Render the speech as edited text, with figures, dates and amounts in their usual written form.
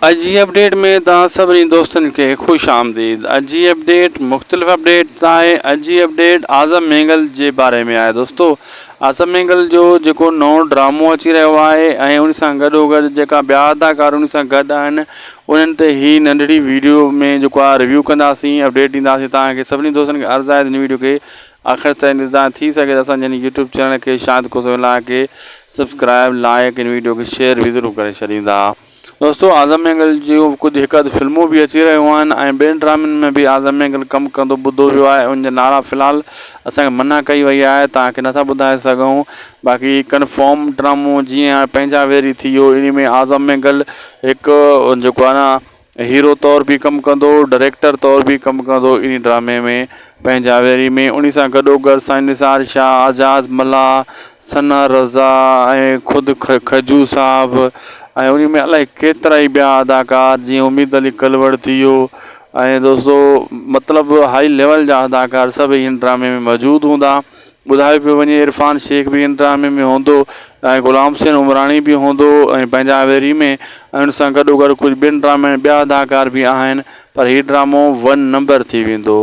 अॼु जी अपडेट में तव्हां सभिनी दोस्तनि खे ख़ुशि आमदीद। अॼु जी अपडेट मुख़्तलिफ़ अपडेट आहे। अॼु जी अपडेट आज़म मेंगल जे बारे में आहे। दोस्तों, आज़म मेंगल जो जेको नओं ड्रामो अची रहियो आहे ऐं उन सां गॾोगॾु जेका ॿिया अदाकार उन सां गॾु आहिनि उन्हनि ते ही नंढड़ी वीडियो में जेको आहे रिव्यू कंदासीं, अपडेट ॾींदासीं। तव्हांखे सभिनी दोस्तनि खे अर्ज़ु आहे हिन वीडियो खे आख़िर ताईं ॾिसंदा। थी सघे त असांजे यूट्यूब चैनल खे शायदि को मिला के सब्सक्राइब, लाइक, इन वीडियो खे शेयर बि ज़रूरु करे छॾींदा। दोस्तों, आज़म मेंगल जूं कुझु हिकु अधु फिल्मूं बि अची रहियूं आहिनि ऐं ॿियनि ड्रामनि में बि आज़म मेंगल कमु कंदो ॿुधो वियो आहे। उनजा नाला फ़िलहालु असांखे मना कई वई आहे, तव्हांखे नथा ॿुधाए सघूं। बाक़ी कन्फर्म ड्रामो जीअं हाणे पंहिंजा वेरी थी वियो, इन में आज़म मेंगल हिकु जेको आहे न हीरो तौरु बि कमु कंदो, डायरेक्टर तौरु बि कमु कंदो इन ड्रामे में पंहिंजा वेरी में। उन सां गॾोगॾु साईं निसार शाह, आज़ाद मल्ला, सना रज़ा ऐं ख़ुदि खजू साहब ऐं उन में अलाए केतिरा ई ॿिया अदाकार जीअं उम्मीद अली कलवड़ थी वियो ऐं दोस्तों मतिलबु हाई लेवल जा अदाकार सभई हिन ड्रामे में मौजूदु हूंदा। ॿुधायो पियो वञे इरफ़ान शेख बि हिन ड्रामे में हूंदो ऐं ग़ुलाम हुसैन उमराणी बि हूंदो ऐं पंहिंजा वेरी में। ऐं उन सां गॾोगॾु कुझु ॿियनि ड्रामे में ॿिया अदाकार बि आहिनि, पर हीउ ड्रामो 1 नंबर थी वेंदो।